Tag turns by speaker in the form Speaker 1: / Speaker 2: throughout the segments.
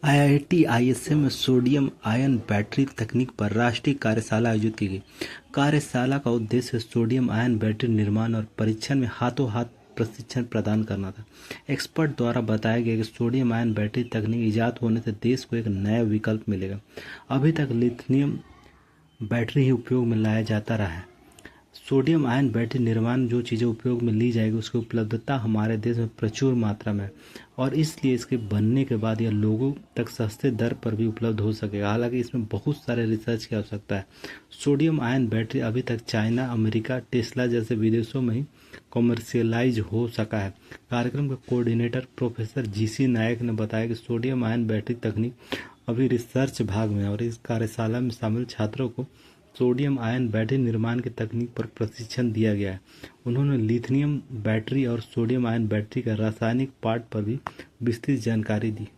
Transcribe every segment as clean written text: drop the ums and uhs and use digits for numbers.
Speaker 1: IIT ISM में sodium ion battery तकनीक पर राष्ट्रीय कार्यशाला आयोजित की गई। कार्यशाला का उद्देश्य सोडियम आयन बैटरी निर्माण और परीक्षण में हाथों हाथ प्रशिक्षण प्रदान करना था। एक्सपर्ट द्वारा बताया गया कि सोडियम आयन बैटरी तकनीक इजाद होने से देश को एक नया विकल्प मिलेगा। अभी तक लिथियम बैटरी ही उपयोग में लाया जाता रहा है। सोडियम आयन बैटरी निर्माण जो चीज़ें उपयोग में ली जाएगी उसकी उपलब्धता हमारे देश में प्रचुर मात्रा में है और इसलिए इसके बनने के बाद यह लोगों तक सस्ते दर पर भी उपलब्ध हो सकेगा। हालांकि इसमें बहुत सारे रिसर्च की आवश्यकता है। सोडियम आयन बैटरी अभी तक चाइना, अमेरिका, टेस्ला जैसे विदेशों में ही कॉमर्शियलाइज हो सका है। कार्यक्रम के कोऑर्डिनेटर प्रोफेसर जीसी नायक ने बताया कि सोडियम आयन बैटरी तकनीक अभी रिसर्च भाग में है और इस कार्यशाला में शामिल छात्रों को सोडियम आयन बैटरी निर्माण की तकनीक पर प्रशिक्षण दिया गया है। उन्होंने लिथियम बैटरी और सोडियम आयन बैटरी के रासायनिक पार्ट पर भी विस्तृत जानकारी दी।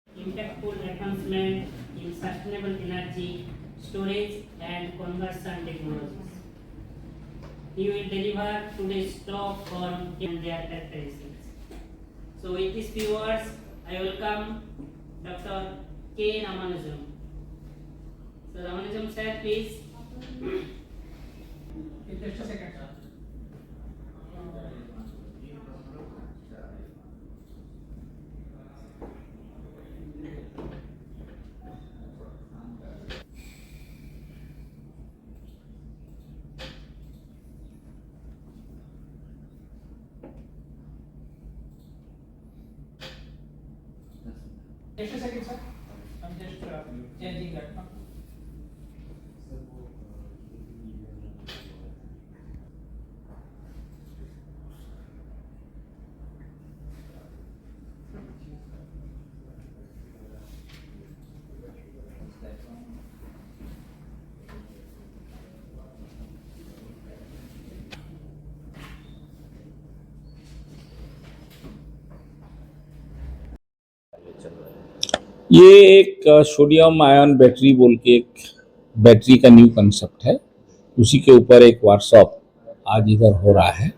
Speaker 2: impactful advancement in sustainable energy storage and conversion technologies. He will deliver today's talk on their characteristics. So with these few words, I welcome Dr. K. Ramanujam. So Ramanujam sir, please. Just a second, sir. Just a second, sir. I'm just changing that.
Speaker 3: ये एक sodium ion battery बोल के एक battery का new concept है, उसी के ऊपर एक वर्कशॉप आज इधर हो रहा है।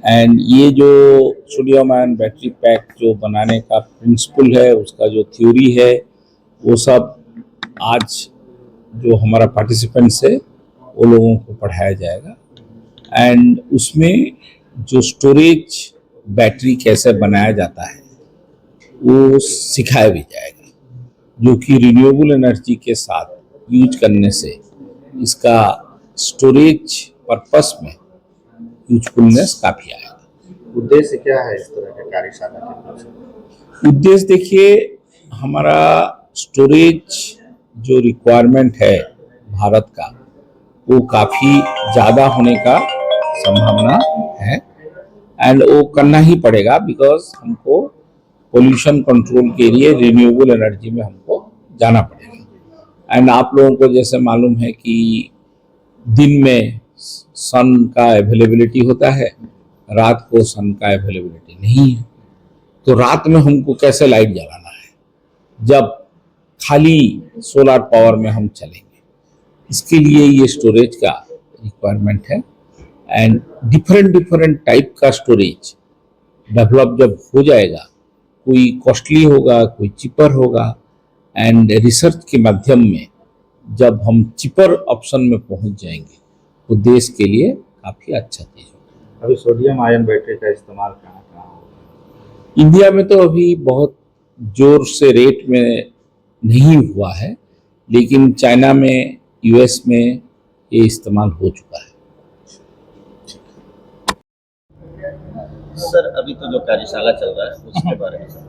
Speaker 3: एंड ये जो सोडियम आयन बैटरी पैक जो बनाने का प्रिंसिपल है, उसका जो थ्योरी है, वो सब आज जो हमारा पार्टिसिपेंट्स है वो लोगों को पढ़ाया जाएगा। एंड उसमें जो स्टोरेज बैटरी कैसे बनाया जाता है वो सिखाया भी जाएगा, जो कि रिन्यूएबल एनर्जी के साथ यूज करने से इसका स्टोरेज पर्पस में यूजफुलनेस काफी आएगा।
Speaker 4: उद्देश्य क्या है इस तरह के कार्यशाला के पीछे?
Speaker 3: उद्देश्य देखिए, हमारा स्टोरेज जो रिक्वायरमेंट है भारत का वो काफी ज़्यादा होने का संभावना है एंड वो करना ही पड़ेगा, बिकॉज हमको पोल्यूशन कंट्रोल के लिए रिन्यूएबल एनर्जी में हमको जाना पड़ेगा। एंड आप लोगों को जैसे मालूम है कि दिन में सन का अवेलेबिलिटी होता है, रात को सन का अवेलेबिलिटी नहीं है। तो रात में हमको कैसे लाइट जलाना है जब खाली सोलर पावर में हम चलेंगे? इसके लिए ये स्टोरेज का रिक्वायरमेंट है एंड डिफरेंट डिफरेंट टाइप का स्टोरेज डेवलप जब हो जाएगा, कोई कॉस्टली होगा, कोई चिपर होगा एंड रिसर्च के माध्यम में जब हम चिपर ऑप्शन में पहुंच जाएंगे तो देश के लिए काफ़ी अच्छा चीज़ होगा।
Speaker 4: अभी सोडियम आयन बैटरी का इस्तेमाल कहाँ कहाँ होगा?
Speaker 3: इंडिया में तो अभी बहुत जोर से रेट में नहीं हुआ है, लेकिन चाइना में, यूएस में ये इस्तेमाल हो चुका है।
Speaker 5: सर अभी तो जो कार्यशाला चल रहा है उसके बारे में सर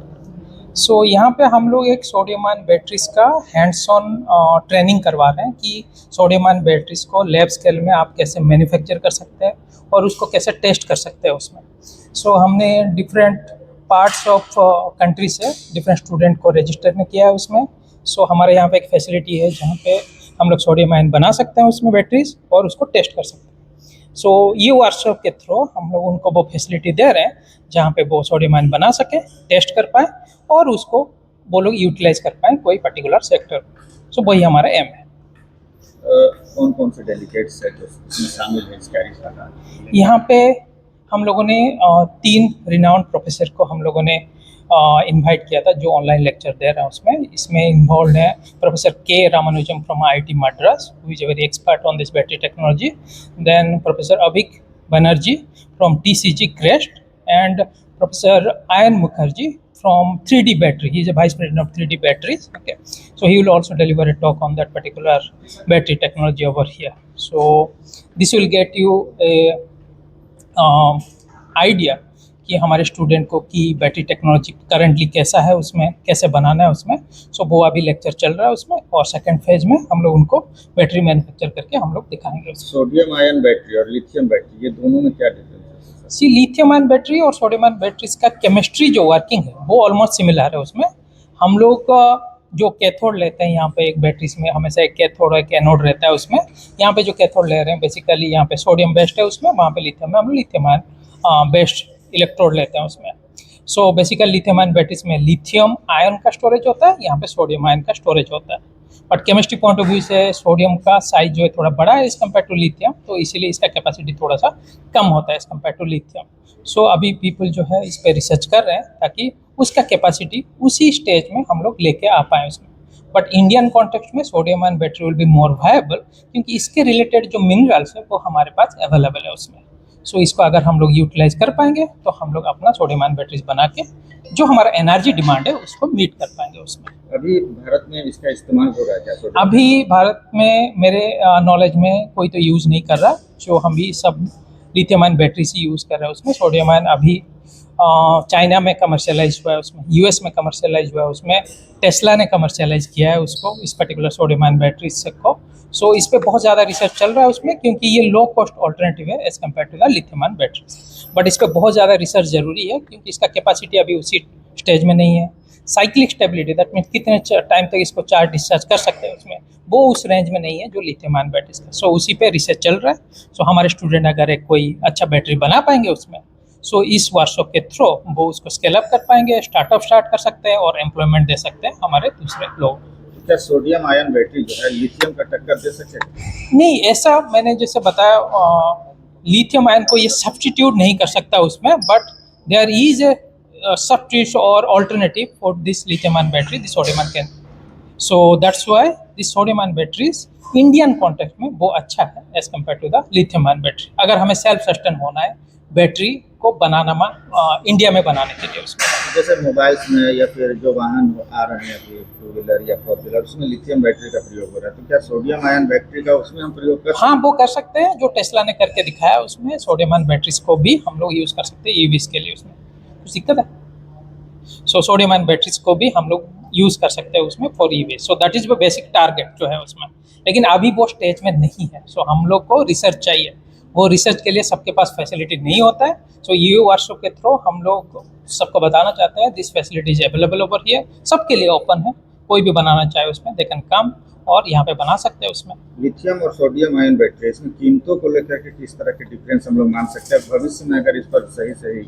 Speaker 6: सो यहाँ पे हम लोग एक सोडियम आयन बैटरीज का हैंड्स ऑन ट्रेनिंग करवा रहे हैं कि सोडियम आयन बैटरीज को लैब स्केल में आप कैसे मैन्युफैक्चर कर सकते हैं और उसको कैसे टेस्ट कर सकते हैं उसमें। सो हमने डिफरेंट पार्ट्स ऑफ कंट्री से डिफरेंट स्टूडेंट को रजिस्टर में किया है उसमें। सो हमारे यहाँ पे एक फैसिलिटी है जहाँ पे हम लोग सोडियम आयन बना सकते हैं उसमें बैटरीज और उसको टेस्ट कर सकते हैं। सो ये वर्कशॉप के थ्रू हम लोग उनको वो फैसिलिटी दे रहे हैं जहाँ पे वो सोडियम आयन बना सके, टेस्ट कर पाए और उसको वो लोग यूटिलाइज कर पाए कोई पर्टिकुलर सेक्टर। सो वही हमारा एम है।
Speaker 5: कौन कौन से डेलीगेट्स हैं जो इसमें शामिल हैं इस कार्यशाला में?
Speaker 6: यहाँ पे हम लोगों ने 3 रिनाउंड प्रोफेसर को हम लोगों ने इनवाइट किया था जो ऑनलाइन लेक्चर दे रहे हैं उसमें। इसमें इन्वॉल्व है प्रोफेसर के Ramanujan from IIT Madras, who is a very expert on this battery technology. Then Professor Avik Banerjee from TCG Crest and Professor Ayan Mukherjee from 3D Battery. He is a vice president of 3D Batteries. Okay, so he will also deliver a talk on that particular battery technology over here. So this will get you a idea कि हमारे student को कि battery technology currently कैसा है, उसमें कैसे बनाना है उसमें। सो वो अभी लेक्चर चल रहा है उसमें और सेकंड फेज में हम लोग उनको बैटरी मैन्युफैक्चर करके हम लोग दिखाएंगे।
Speaker 5: सोडियम आयन बैटरी और लिथियम बैटरी, ये दोनों में क्या डिफरेंस है?
Speaker 6: सी लिथियम आयन बैटरी और सोडियम आयन बैटरीज का केमिस्ट्री जो वर्किंग है वो ऑलमोस्ट सिमिलर है उसमें। हम लोग जो कैथोड लेते हैं यहाँ पे एक बैटरीज में हमेशा एक कैथोड और एक एनोड रहता है उसमें। यहाँ पे जो कैथोड ले रहे हैं बेसिकली यहाँ पे सोडियम बेस्ड है उसमें, वहाँ पे लिथियम में हम लिथियम आयन बेस्ड इलेक्ट्रोड लेते हैं उसमें। So basically lithium ion batteries में लिथियम आयन का स्टोरेज होता है, यहाँ पे सोडियम आयन का स्टोरेज होता है। But chemistry point of view से सोडियम का साइज जो है थोड़ा बड़ा है एज कम्पेयर टू लिथियम, तो इसीलिए इसका कैपेसिटी थोड़ा सा कम होता है एज कम्पेयर टू लिथियम। सो अभी पीपल जो है इस पर रिसर्च कर रहे हैं ताकि उसका कैपेसिटी उसी स्टेज में हम लोग लेके आ पाएँ उसमें। बट इंडियन कॉन्टेक्स्ट में sodium ion battery will be more viable क्योंकि इसके रिलेटेड जो मिनरल्स है वो हमारे पास अवेलेबल है उसमें। सो इसको अगर हम लोग यूटिलाइज कर पाएंगे तो हम लोग अपना सोडियम आयन बैटरीज बना के जो हमारा एनर्जी डिमांड है उसको मीट कर पाएंगे उसमें।
Speaker 5: अभी भारत में इसका इस्तेमाल हो रहा है क्या सोडियम?
Speaker 6: अभी भारत में मेरे नॉलेज में कोई तो यूज़ नहीं कर रहा, जो हम भी सब लिथियम आयन बैटरी से यूज़ कर रहे हैं उसमें। सोडियम आयन अभी चाइना में कमर्शियलाइज हुआ है उसमें, यूएस में कमर्शियलाइज हुआ है उसमें, टेस्ला ने कमर्शियलाइज किया है उसको, इस पर्टिकुलर सोडियम आयन बैटरीज को। सो इस पे बहुत ज़्यादा रिसर्च चल रहा है उसमें क्योंकि ये लो कॉस्ट ऑल्टरनेटिव है as compare to the lithium ion batteries. But इस पे बहुत ज़्यादा रिसर्च जरूरी है क्योंकि इसका कैपेसिटी अभी उसी स्टेज में नहीं है। साइक्लिक स्टेबिलिटी दैट मीन्स कितने टाइम तक इसको चार्ज डिस्चार्ज कर सकते हैं उसमें, वो उस रेंज में नहीं है जो लिथियम आयन बैटरीज का। सो उसी पे रिसर्च चल रहा है। सो हमारे स्टूडेंट अगर एक कोई अच्छा बैटरी बना पाएंगे उसमें, सो इस वर्कशॉप के थ्रू वो उसको स्केल अप कर पाएंगे, स्टार्टअप स्टार्ट कर सकते हैं और एम्प्लॉयमेंट दे सकते हैं हमारे दूसरे लोग।
Speaker 5: क्या सोडियम आयन बैटरी जो है लिथियम का टक्कर दे सके?
Speaker 6: नहीं, ऐसा मैंने जैसे बताया लिथियम आयन को ये सब्स्टिट्यूट नहीं कर सकता उसमें, but there is a substitute or alternative for this lithium ion battery, the sodium ion can. So that's why the sodium ion batteries Indian context में वो अच्छा है as compare to the lithium ion battery. अगर हमें self sustain होना है battery को बनाना India में बनाने के लिए उसमें,
Speaker 5: जैसे मोबाइल्स में या फिर जो वाहन आ रहे हैं अभी 2 व्हीलर या 4 व्हीलर, उसमें लिथियम बैटरी का प्रयोग हो रहा है, तो क्या सोडियम आयन बैटरी का उसमें हम प्रयोग कर सकते हैं?
Speaker 6: हाँ वो कर सकते हैं, जो टेस्ला ने करके दिखाया उसमें सोडियम आयन बैटरीज को भी हम लोग यूज़ कर सकते हैं ईवीज के लिए उसमें, कुछ दिक्कत है? सो सोडियम आयन बैटरीज को भी हम लोग यूज़ कर सकते हैं उसमें for EV. So that is the basic target जो है उसमें, लेकिन अभी वो स्टेज में नहीं है। सो हम लोग को रिसर्च चाहिए, वो रिसर्च के लिए सबके पास फैसिलिटी नहीं होता है। सो ये वर्कशॉप के थ्रू हम लोग सबको बताना चाहते हैं this facility is available over here, सबके लिए ओपन है, कोई भी बनाना चाहे उसमें दे कैन कम और यहाँ पे बना सकते हैं उसमें।
Speaker 5: लिथियम और सोडियम आयन बैटरी, इसमें कीमतों को लेकर के किस तरह के डिफरेंस हम लोग मान सकते हैं भविष्य में, अगर इस पर सही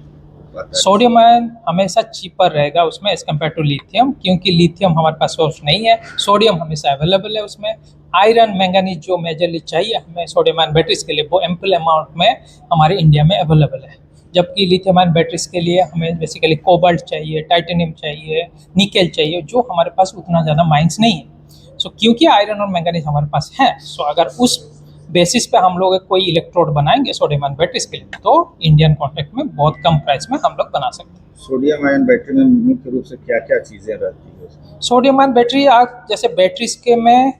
Speaker 5: पाता है?
Speaker 6: सोडियम आयन हमेशा चीपर रहेगा उसमें एज कम्पेयर टू लिथियम, क्योंकि लिथियम हमारे पास सोर्स नहीं है, सोडियम हमेशा अवेलेबल है उसमें। आयरन मैंगनीज जो मेजरली चाहिए हमें सोडियम आयन बैटरीज के लिए, वो एम्पल अमाउंट में हमारे इंडिया में अवेलेबल है। जबकि लिथियम आयन बैटरीज के लिए हमें बेसिकली कोबाल्ट चाहिए, टाइटेनियम चाहिए, निकेल चाहिए, जो हमारे पास उतना ज़्यादा माइंस नहीं है। सो क्योंकि आयरन और मैंगनीज हमारे पास है, सो अगर उस बेसिस पे हम लोग कोई इलेक्ट्रोड बनाएंगे सोडियम आयन बैटरीज के लिए, तो इंडियन कॉन्टेक्ट में बहुत कम प्राइस में हम लोग बना सकते हैं।
Speaker 5: सोडियम आयन बैटरी में मुख्य रूप से क्या क्या चीजें रहती है उसमें?
Speaker 6: सोडियम आयन बैटरी आप जैसे बैटरीज के में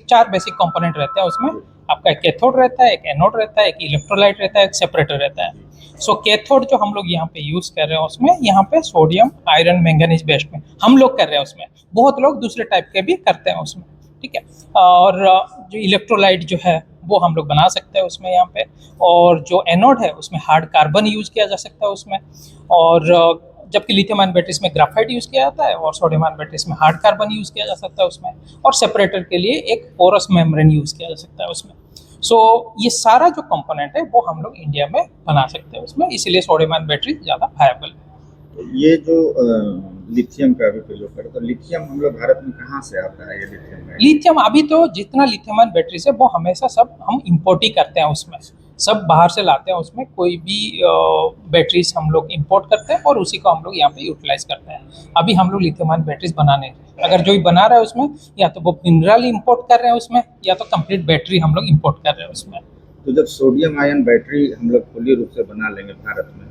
Speaker 6: चार बेसिक कंपोनेंट रहते हैं उसमें। आपका एक कैथोड रहता है, एक एनोड रहता है, एक इलेक्ट्रोलाइट रहता है, एक सेपरेटर रहता है। सो कैथोड जो हम लोग यहाँ पे यूज कर रहे हैं उसमें, यहाँ पे सोडियम आयरन मैंगनीज बेस्ड में हम लोग कर रहे हैं उसमें। बहुत लोग दूसरे टाइप के भी करते हैं उसमें, ठीक है। और जो इलेक्ट्रोलाइट जो है वो हम लोग बना सकते हैं उसमें यहाँ पे। और जो एनोड है उसमें हार्ड कार्बन यूज किया जा सकता है उसमें। और जबकि लिथियम आयन बैटरीज में ग्राफाइट यूज किया जाता है, और सोडियम आयन बैटरीज में हार्ड कार्बन यूज किया जा सकता है उसमें। और सेपरेटर के लिए एक पोरस मेम्ब्रेन यूज किया जा सकता है उसमें। सो ये सारा जो कंपोनेंट है वो हम लोग इंडिया में बना सकते हैं उसमें, इसीलिए सोडियम आयन बैटरी ज़्यादा वायबल है।
Speaker 5: ये जो लिथियम का भी प्रयोग करते हैं, तो लिथियम हम लोग भारत में कहाँ से आता है ये लिथियम में?
Speaker 6: लिथियम अभी तो जितना लिथियम आयन बैटरी है वो हमेशा सब हम इंपोर्ट ही करते हैं उसमें, सब बाहर से लाते हैं उसमें। कोई भी बैटरीज हम लोग इंपोर्ट करते हैं और उसी को हम लोग यहाँ पे यूटिलाइज करते हैं। अभी हम लोग लिथियम आयन बैटरीज बना नहीं रहे। अगर जो भी बना रहा है उसमें, या तो वो मिनरल इंपोर्ट कर रहे हैं उसमें, या तो कंप्लीट बैटरी हम लोग इंपोर्ट कर रहे हैं उसमें।
Speaker 5: तो जब सोडियम आयन बैटरी हम लोग खुली रूप से बना लेंगे भारत में,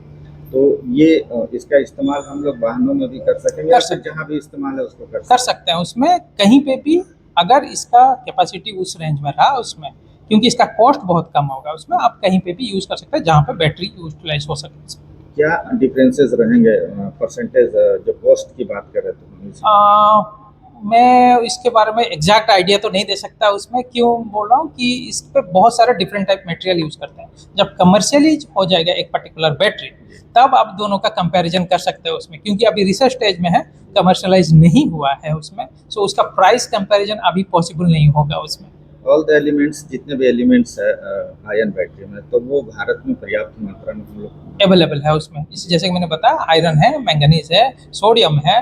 Speaker 5: तो ये इसका इस्तेमाल हम लोग वाहनों में भी कर सकेंगे, या फिर जहाँ भी इस्तेमाल है उसको कर
Speaker 6: सकते हैं उसमें कहीं पे भी। अगर इसका कैपेसिटी उस रेंज में रहा उसमें, क्योंकि इसका कॉस्ट बहुत कम होगा उसमें, आप कहीं पे भी यूज़ कर सकते हैं जहाँ पे बैटरी यूटिलाइज हो सके।
Speaker 5: क्या डिफरेंसेस रहेंगे परसेंटेज जो कॉस्ट की बात करें तो?
Speaker 6: मैं इसके बारे में एग्जैक्ट आइडिया तो नहीं दे सकता उसमें। क्यों बोल रहा हूँ कि इस पे बहुत सारे डिफरेंट टाइप मटेरियल यूज़ करते हैं। जब कमर्शियली हो जाएगा एक पर्टिकुलर बैटरी, तब आप दोनों का कंपैरिजन कर सकते हैं उसमें, क्योंकि अभी रिसर्च स्टेज में है, कमर्शलाइज नहीं हुआ है उसमें। सो उसका प्राइस कंपैरिजन अभी पॉसिबल नहीं होगा उसमें।
Speaker 5: ऑल द एलिमेंट्स, जितने भी एलिमेंट्स है आयन बैटरी में, तो वो भारत में पर्याप्त मात्रा में हम लोग
Speaker 6: अवेलेबल है उसमें। जैसे कि मैंने बताया, आयरन है, मैंगनीज है, सोडियम है,